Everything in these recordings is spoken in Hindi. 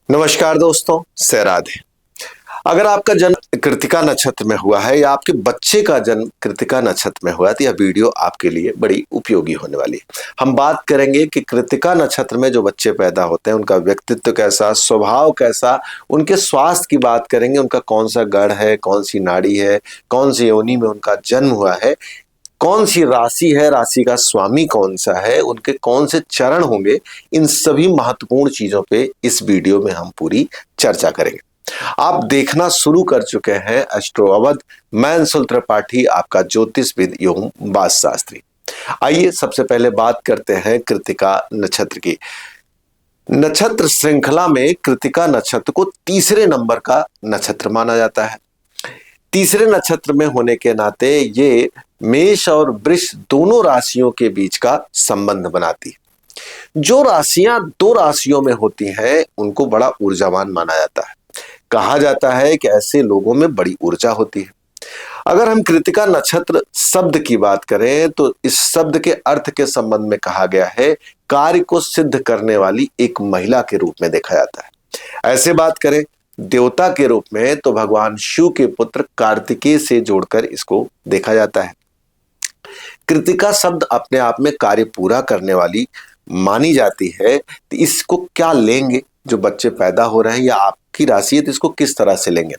नमस्कार दोस्तों, से राधे। अगर आपका जन्म कृतिका नक्षत्र में हुआ है या आपके बच्चे का जन्म कृतिका नक्षत्र में हुआ है तो यह वीडियो आपके लिए बड़ी उपयोगी होने वाली है। हम बात करेंगे कि कृतिका नक्षत्र में जो बच्चे पैदा होते हैं उनका व्यक्तित्व कैसा, स्वभाव कैसा, उनके स्वास्थ्य की बात करेंगे, उनका कौन सा गढ़ है, कौन सी नाड़ी है, कौन सी योनि में उनका जन्म हुआ है, कौन सी राशि है, राशि का स्वामी कौन सा है, उनके कौन से चरण होंगे। इन सभी महत्वपूर्ण चीजों पे इस वीडियो में हम पूरी चर्चा करेंगे। आप देखना शुरू कर चुके हैं एस्ट्रो अवध। मैं अंशुल त्रिपाठी, आपका ज्योतिषविद एवं वास्तुशास्त्री। आइए सबसे पहले बात करते हैं कृतिका नक्षत्र की। नक्षत्र श्रृंखला में कृतिका नक्षत्र को तीसरे नंबर का नक्षत्र माना जाता है। तीसरे नक्षत्र में होने के नाते ये मेष और वृष दोनों राशियों के बीच का संबंध बनाती है। जो राशियां दो राशियों में होती हैं उनको बड़ा ऊर्जावान माना जाता है। कहा जाता है कि ऐसे लोगों में बड़ी ऊर्जा होती है। अगर हम कृतिका नक्षत्र शब्द की बात करें तो इस शब्द के अर्थ के संबंध में कहा गया है कार्य को सिद्ध करने वाली एक महिला के रूप में देखा जाता है। ऐसे बात करें देवता के रूप में तो भगवान शिव के पुत्र कार्तिकेय से जोड़कर इसको देखा जाता है। कृतिका शब्द अपने आप में कार्य पूरा करने वाली मानी जाती है। तो इसको क्या लेंगे जो बच्चे पैदा हो रहे हैं या आपकी राशि है तो इसको किस तरह से लेंगे।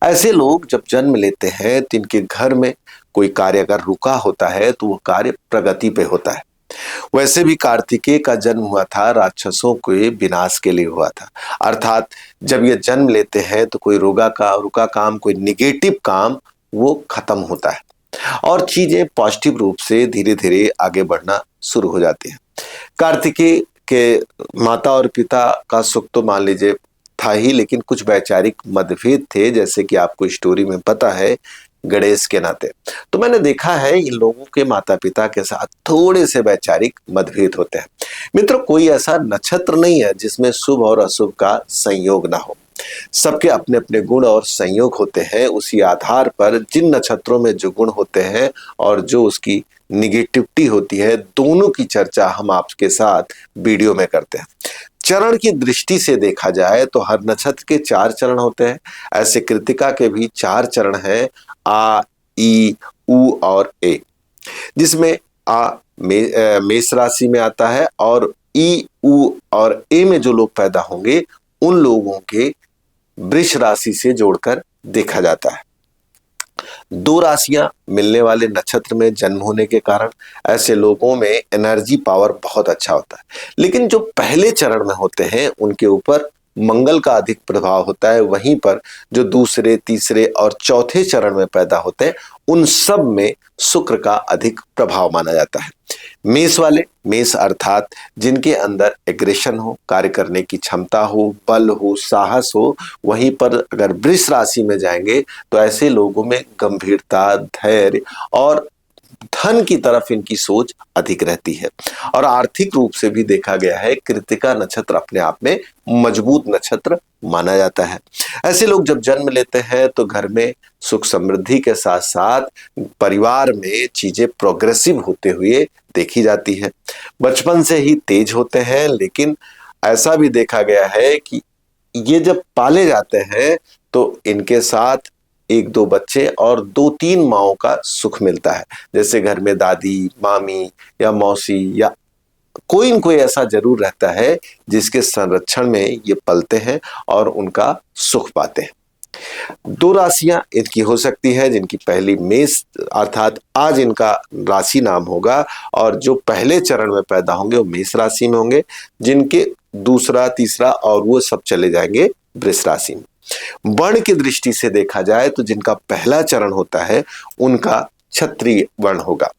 ऐसे लोग जब जन्म लेते हैं तो इनके घर में कोई कार्य अगर रुका होता है तो वो कार्य प्रगति पे होता है। वैसे भी कार्तिकेय का जन्म हुआ था राक्षसों के विनाश के लिए हुआ था। अर्थात जब ये जन्म लेते हैं तो कोई रुका काम, कोई निगेटिव काम वो खत्म होता है और चीजें पॉजिटिव रूप से धीरे धीरे आगे बढ़ना शुरू हो जाती है। कार्तिकेय के माता और पिता का सुख तो मान लीजिए था ही, लेकिन कुछ वैचारिक मतभेद थे, जैसे कि आपको स्टोरी में पता है गणेश के नाते। तो मैंने देखा है इन लोगों के माता पिता के साथ थोड़े से वैचारिक मतभेद होते हैं। मित्रों, कोई ऐसा नक्षत्र नहीं है जिसमें शुभ और अशुभ का संयोग ना हो। सबके अपने अपने गुण और संयोग होते हैं। उसी आधार पर जिन नक्षत्रों में जो गुण होते हैं और जो उसकी निगेटिविटी होती है, दोनों की चर्चा हम आपके साथ वीडियो में करते हैं। चरण की दृष्टि से देखा जाए तो हर नक्षत्र के 4 चरण होते हैं। ऐसे कृतिका के भी 4 चरण हैं, आ, ई, उ और ए, जिसमें आ मेष राशि में आता है और ई, उ और ए में जो लोग पैदा होंगे उन लोगों के वृष राशि से जोड़कर देखा जाता है। 2 राशियां मिलने वाले नक्षत्र में जन्म होने के कारण ऐसे लोगों में एनर्जी पावर बहुत अच्छा होता है। लेकिन जो पहले चरण में होते हैं उनके ऊपर मंगल का अधिक प्रभाव होता है। वहीं पर जो दूसरे, तीसरे और चौथे चरण में पैदा होते हैं उन सब में शुक्र का अधिक प्रभाव माना जाता है। मेष वाले, मेष अर्थात जिनके अंदर एग्रेशन हो, कार्य करने की क्षमता हो, बल हो, साहस हो। वहीं पर अगर वृष राशि में जाएंगे तो ऐसे लोगों में गंभीरता, धैर्य और धन की तरफ इनकी सोच अधिक रहती है। और आर्थिक रूप से भी देखा गया है कृतिका नक्षत्र अपने आप में मजबूत नक्षत्र माना जाता है। ऐसे लोग जब जन्म लेते हैं तो घर में सुख समृद्धि के साथ साथ परिवार में चीजें प्रोग्रेसिव होते हुए देखी जाती है। बचपन से ही तेज होते हैं, लेकिन ऐसा भी देखा गया है कि ये जब पाले जाते हैं तो इनके साथ 1-2 बच्चे और 2-3 माओं का सुख मिलता है। जैसे घर में दादी, मामी या मौसी या कोई न कोई ऐसा जरूर रहता है जिसके संरक्षण में ये पलते हैं और उनका सुख पाते हैं। 2 राशियां इनकी हो सकती है जिनकी पहली मेष अर्थात आज इनका राशि नाम होगा और जो पहले चरण में पैदा होंगे वो मेष राशि में होंगे, जिनके दूसरा, तीसरा और वो सब चले जाएंगे वृष राशि में। वर्ण की दृष्टि से देखा जाए तो जिनका पहला चरण होता है उनका क्षत्रिय वर्ण होगा।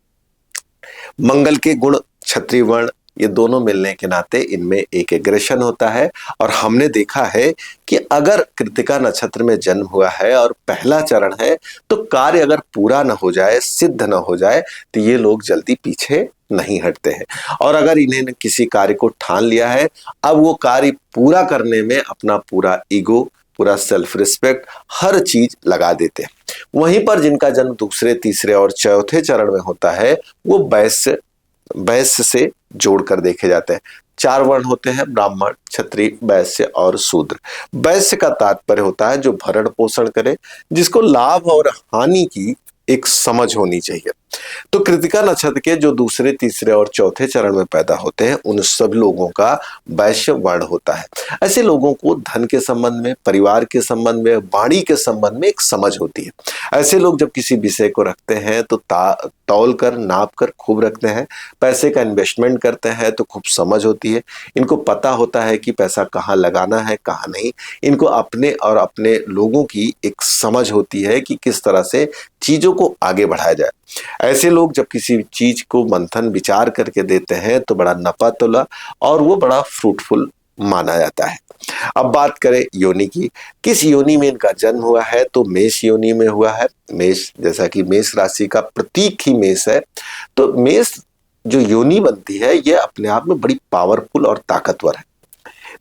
मंगल के गुण क्षत्रिय वर्ण ये दोनों मिलने के नाते इनमें एक एग्रेशन होता है। और हमने देखा है कि अगर कृतिका नक्षत्र में जन्म हुआ है और पहला चरण है तो कार्य अगर पूरा न हो जाए, सिद्ध न हो जाए तो ये लोग जल्दी पीछे नहीं हटते हैं। और अगर इन्हें किसी कार्य को ठान लिया है, अब वो कार्य पूरा करने में अपना पूरा ईगो, पूरा सेल्फ रिस्पेक्ट, हर चीज लगा देते हैं। वहीं पर जिनका जन्म दूसरे, तीसरे और चौथे चरण में होता है वो वैश्य से जोड़कर देखे जाते हैं। 4 वर्ण होते हैं, ब्राह्मण, क्षत्रिय, वैश्य और शूद्र। वैश्य का तात्पर्य होता है जो भरण पोषण करे, जिसको लाभ और हानि की एक समझ होनी चाहिए। तो कृतिका नक्षत्र के जो दूसरे, तीसरे और चौथे चरण में पैदा होते हैं उन सब लोगों का वैश्य वर्ण होता है। ऐसे लोगों को धन के संबंध में, परिवार के संबंध में, वाणी के संबंध में एक समझ होती है। ऐसे लोग जब किसी विषय को रखते हैं तो तौल कर, नाप कर खूब रखते हैं। पैसे का इन्वेस्टमेंट करते हैं तो खूब समझ होती है। इनको पता होता है कि पैसा कहाँ लगाना है, कहाँ नहीं। इनको अपने और अपने लोगों की एक समझ होती है कि किस तरह से चीजों को आगे बढ़ाया जाए। ऐसे लोग जब किसी चीज को मंथन विचार करके देते हैं तो बड़ा नफा तोला और वो बड़ा फ्रूटफुल माना जाता है। अब बात करें योनि की, किस योनि में इनका जन्म हुआ है, तो मेष योनि में हुआ है। मेष, जैसा कि मेष राशि का प्रतीक ही मेष है, तो मेष जो योनि बनती है ये अपने आप में बड़ी पावरफुल और ताकतवर है।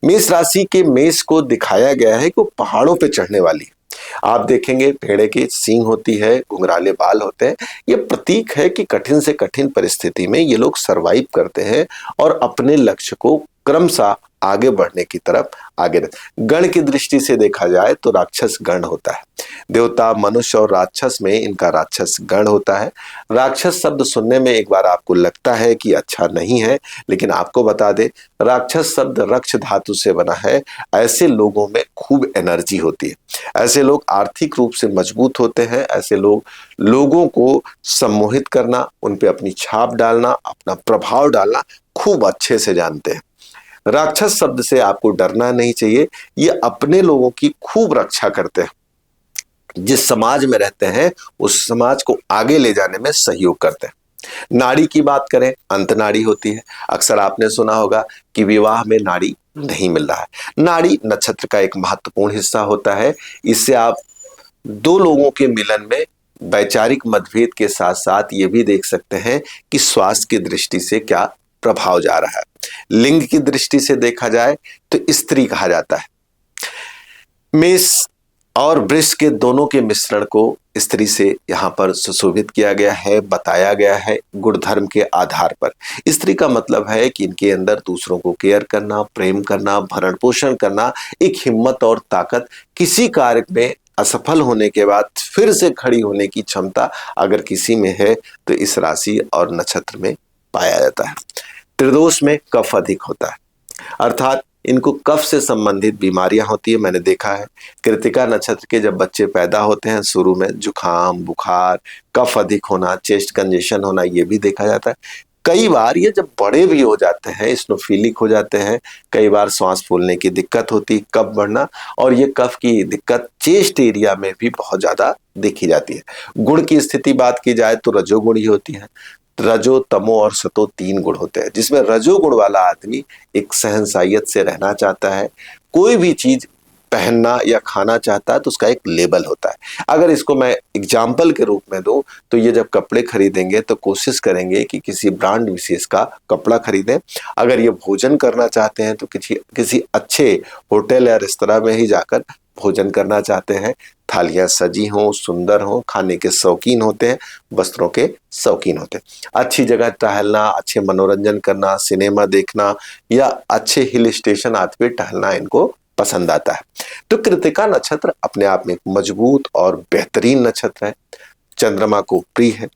मेष राशि के मेष को दिखाया गया है कि वो पहाड़ों पे चढ़ने वाली है। आप देखेंगे भेड़े की सींग होती है, घुंघराले बाल होते हैं। ये प्रतीक है कि कठिन से कठिन परिस्थिति में ये लोग सरवाइव करते हैं और अपने लक्ष्य को क्रमशः आगे बढ़ने की तरफ आगे। गण की दृष्टि से देखा जाए तो राक्षस गण होता है। देवता, मनुष्य और राक्षस में इनका राक्षस गण होता है। राक्षस शब्द सुनने में एक बार आपको लगता है कि अच्छा नहीं है, लेकिन आपको बता दे राक्षस शब्द रक्ष धातु से बना है। ऐसे लोगों में खूब एनर्जी होती है। ऐसे लोग आर्थिक रूप से मजबूत होते हैं। ऐसे लोग लोगों को सम्मोहित करना, उन पे अपनी छाप डालना, अपना प्रभाव डालना खूब अच्छे से जानते हैं। राक्षस शब्द से आपको डरना नहीं चाहिए। ये अपने लोगों की खूब रक्षा करते हैं। जिस समाज में रहते हैं उस समाज को आगे ले जाने में सहयोग करते हैं। नाड़ी की बात करें, अंत नाड़ी होती है। अक्सर आपने सुना होगा कि विवाह में नाड़ी नहीं मिल रहा है। नाड़ी नक्षत्र का एक महत्वपूर्ण हिस्सा होता है। इससे आप दो लोगों के मिलन में वैचारिक मतभेद के साथ साथ ये भी देख सकते हैं कि स्वास्थ्य की दृष्टि से क्या प्रभाव जा रहा है। लिंग की दृष्टि से देखा जाए तो स्त्री कहा जाता है। मेष और वृष के दोनों के मिश्रण को स्त्री से यहाँ पर सुशोभित किया गया है, बताया गया है गुणधर्म के आधार पर। स्त्री का मतलब है कि इनके अंदर दूसरों को केयर करना, प्रेम करना, भरण पोषण करना, एक हिम्मत और ताकत, किसी कार्य में असफल होने के बाद फिर से खड़ी होने की क्षमता अगर किसी में है तो इस राशि और नक्षत्र में पाया जाता है। त्रिदोष में कफ अधिक होता है, अर्थात इनको कफ से संबंधित बीमारियां होती है। मैंने देखा है कृतिका नक्षत्र के जब बच्चे पैदा होते हैं शुरू में जुखाम, बुखार, कफ अधिक होना, चेस्ट कंजेशन होना, ये भी देखा जाता है। कई बार ये जब बड़े भी हो जाते हैं, स्नोफिलिक हो जाते हैं, कई बार सांस फूलने की दिक्कत होती, कफ बढ़ना, और ये कफ की दिक्कत चेस्ट एरिया में भी बहुत ज्यादा देखी जाती है। गुण की स्थिति बात की जाए तो रजोगुण ही होती है। रजो, तमो और सतो 3 गुण होते हैं, जिसमें रजोगुण वाला आदमी एक सहनसाइयत से रहना चाहता है। कोई भी चीज पहनना या खाना चाहता है तो उसका एक लेबल होता है। अगर इसको मैं एग्जाम्पल के रूप में दूं तो ये जब कपड़े खरीदेंगे तो कोशिश करेंगे कि किसी ब्रांड विशेष का कपड़ा खरीदें। अगर ये भोजन करना चाहते हैं तो किसी अच्छे होटल या रेस्तरां में ही जाकर भोजन करना चाहते हैं। थालियां सजी हों, सुंदर हों, खाने के शौकीन होते हैं, वस्त्रों के शौकीन होते हैं। अच्छी जगह टहलना, अच्छे मनोरंजन करना, सिनेमा देखना या अच्छे हिल स्टेशन आदि पे टहलना इनको पसंद आता है। तो कृतिका नक्षत्र अपने आप में एक मजबूत और बेहतरीन नक्षत्र है, चंद्रमा को प्रिय है।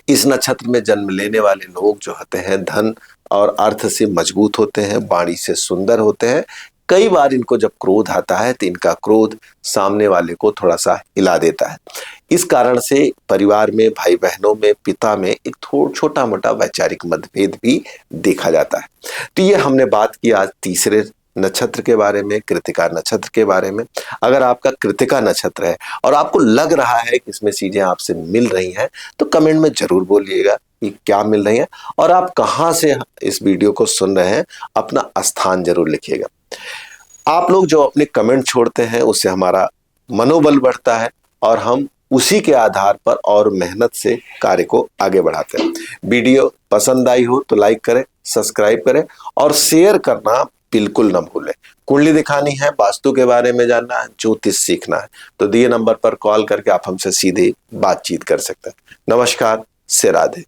इस नक्षत्र में जन्म लेने वाले लोग जो होते हैं धन और अर्थ से मजबूत होते हैं, वाणी से सुंदर होते हैं। कई बार इनको जब क्रोध आता है तो इनका क्रोध सामने वाले को थोड़ा सा हिला देता है। इस कारण से परिवार में, भाई बहनों में, पिता में एक छोटा मोटा वैचारिक मतभेद भी देखा जाता है। तो ये हमने बात की आज तीसरे नक्षत्र के बारे में, कृतिका नक्षत्र के बारे में। अगर आपका कृतिका नक्षत्र है और आपको लग रहा है कि इसमें चीजें आपसे मिल रही हैं तो कमेंट में जरूर बोलिएगा कि क्या मिल रही है और आप कहां से इस वीडियो को सुन रहे हैं, अपना स्थान जरूर लिखिएगा। आप लोग जो अपने कमेंट छोड़ते हैं उससे हमारा मनोबल बढ़ता है और हम उसी के आधार पर और मेहनत से कार्य को आगे बढ़ाते हैं। वीडियो पसंद आई हो तो लाइक करें, सब्सक्राइब करें और शेयर करना बिल्कुल न भूलें। कुंडली दिखानी है, वास्तु के बारे में जानना है, ज्योतिष सीखना है तो दिए नंबर पर कॉल करके आप हमसे सीधे बातचीत कर सकते हैं। नमस्कार, से राधे।